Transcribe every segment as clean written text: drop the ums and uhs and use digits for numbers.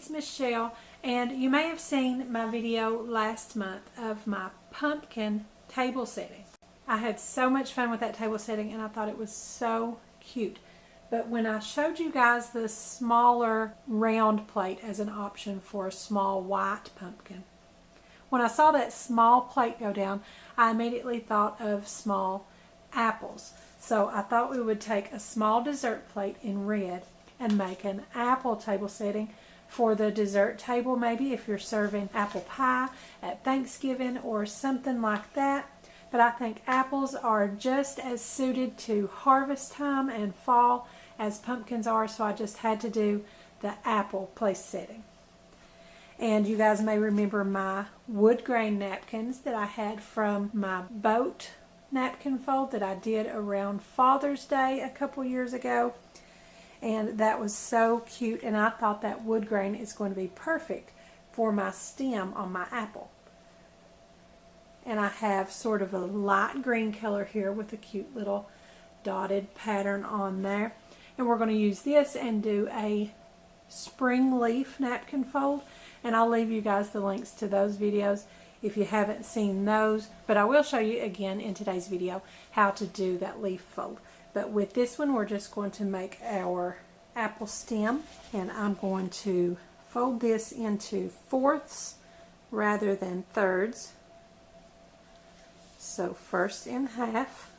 it's Michelle, and you may have seen my video last month of my pumpkin table setting. I had so much fun with that table setting and I thought it was so cute. But when I showed you guys the smaller round plate as an option for a small white pumpkin, when I saw that small plate go down, I immediately thought of small apples. So I thought we would take a small dessert plate in red and make an apple table setting for the dessert table, maybe if you're serving apple pie at Thanksgiving or something like that. But I think apples are just as suited to harvest time and fall as pumpkins are, so I just had to do the apple place setting. And you guys may remember my wood grain napkins that I had from my boat napkin fold that I did around Father's Day a couple years ago. And that was so cute, and I thought that wood grain is going to be perfect for my stem on my apple. And I have sort of a light green color here with a cute little dotted pattern on there. And we're going to use this and do a spring leaf napkin fold. And I'll leave you guys the links to those videos if you haven't seen those. But I will show you again in today's video how to do that leaf fold. But with this one, we're just going to make our apple stem. And I'm going to fold this into fourths rather than thirds. So first in half,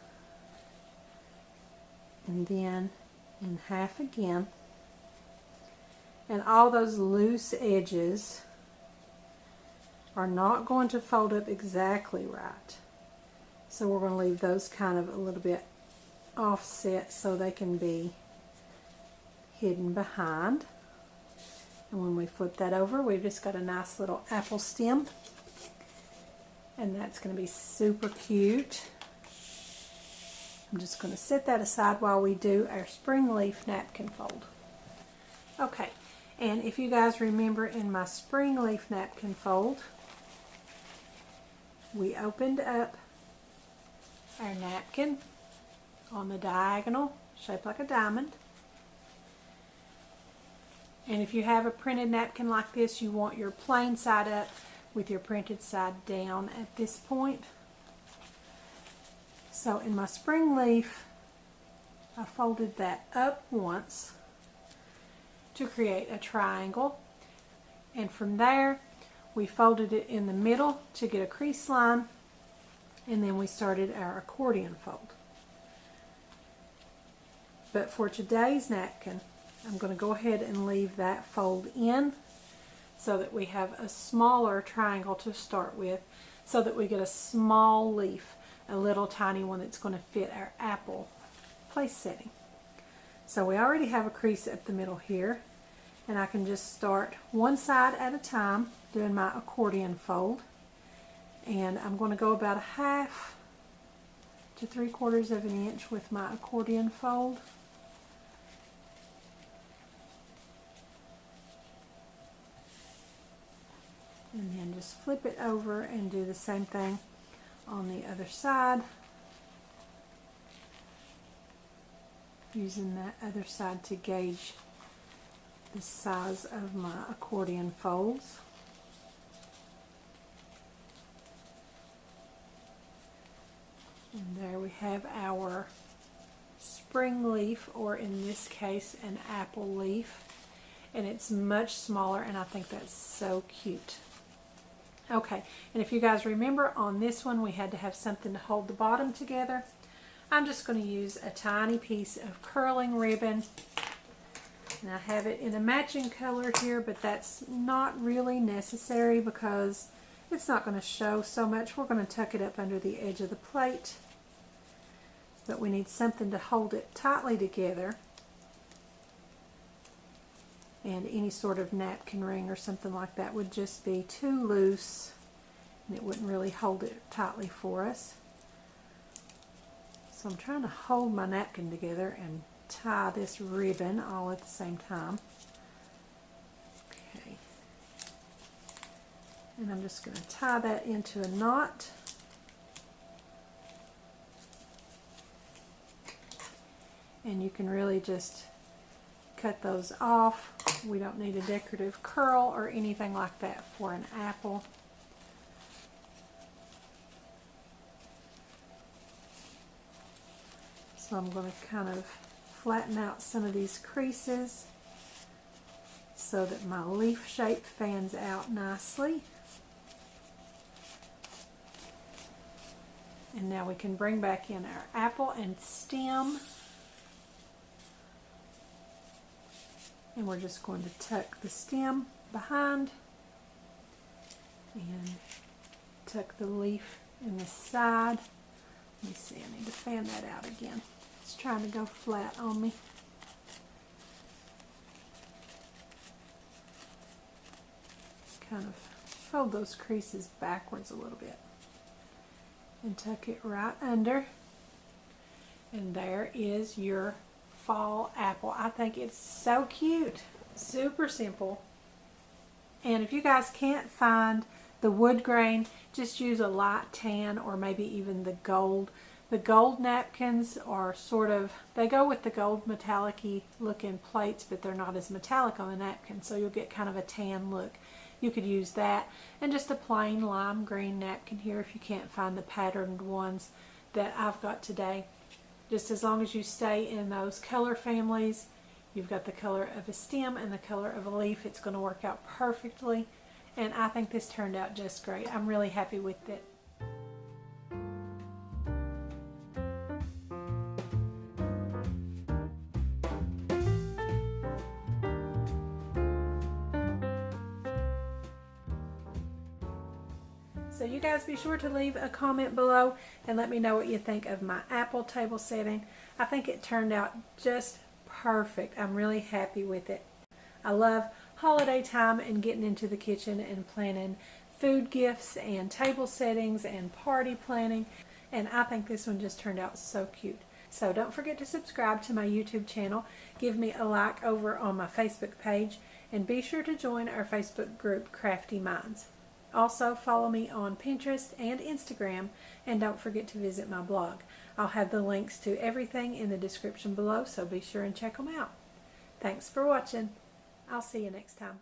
and then in half again. And all those loose edges are not going to fold up exactly right. So we're going to leave those kind of a little bit offset so they can be hidden behind. And when we flip that over, we've just got a nice little apple stem. And that's going to be super cute. I'm just going to set that aside while we do our spring leaf napkin fold. Okay, and if you guys remember in my spring leaf napkin fold, we opened up our napkin on the diagonal, shaped like a diamond. And if you have a printed napkin like this, you want your plain side up with your printed side down at this point. So in my spring leaf, I folded that up once to create a triangle, and from there we folded it in the middle to get a crease line, and then we started our accordion fold. But for today's napkin, I'm going to go ahead and leave that fold in so that we have a smaller triangle to start with, so that we get a small leaf, a little tiny one that's going to fit our apple place setting. So we already have a crease up the middle here, and I can just start one side at a time doing my accordion fold. And I'm going to go about 1/2 to 3/4 of an inch with my accordion fold. And then just flip it over and do the same thing on the other side, using that other side to gauge the size of my accordion folds. And there we have our spring leaf, or in this case an apple leaf, and it's much smaller, and I think that's so cute. Okay, and if you guys remember, on this one we had to have something to hold the bottom together. I'm just going to use a tiny piece of curling ribbon, and I have it in a matching color here, but that's not really necessary because it's not going to show so much. We're going to tuck it up under the edge of the plate, but we need something to hold it tightly together. And any sort of napkin ring or something like that would just be too loose, and it wouldn't really hold it tightly for us. So I'm trying to hold my napkin together and tie this ribbon all at the same time. Okay. And I'm just going to tie that into a knot. And you can really just cut those off We don't need a decorative curl or anything like that for an apple. So I'm going to kind of flatten out some of these creases so that my leaf shape fans out nicely. And now we can bring back in our apple and stem. And we're just going to tuck the stem behind and tuck the leaf in the side. Let me see, I need to fan that out again. It's trying to go flat on me. Kind of fold those creases backwards a little bit and tuck it right under. And there is your fall apple. I think it's so cute. Super simple. And if you guys can't find the wood grain, just use a light tan or maybe even the gold. The gold napkins are sort of, they go with the gold metallic-y looking plates, but they're not as metallic on the napkin, so you'll get kind of a tan look. You could use that, and just a plain lime green napkin here if you can't find the patterned ones that I've got today. Just as long as you stay in those color families, you've got the color of a stem and the color of a leaf, it's going to work out perfectly. And I think this turned out just great. I'm really happy with it. So you guys be sure to leave a comment below and let me know what you think of my apple table setting. I think it turned out just perfect. I'm really happy with it. I love holiday time and getting into the kitchen and planning food gifts and table settings and party planning. And I think this one just turned out so cute. So don't forget to subscribe to my YouTube channel. Give me a like over on my Facebook page. And be sure to join our Facebook group, Crafty Minds. Also, follow me on Pinterest and Instagram, and don't forget to visit my blog. I'll have the links to everything in the description below, so be sure and check them out. Thanks for watching. I'll see you next time.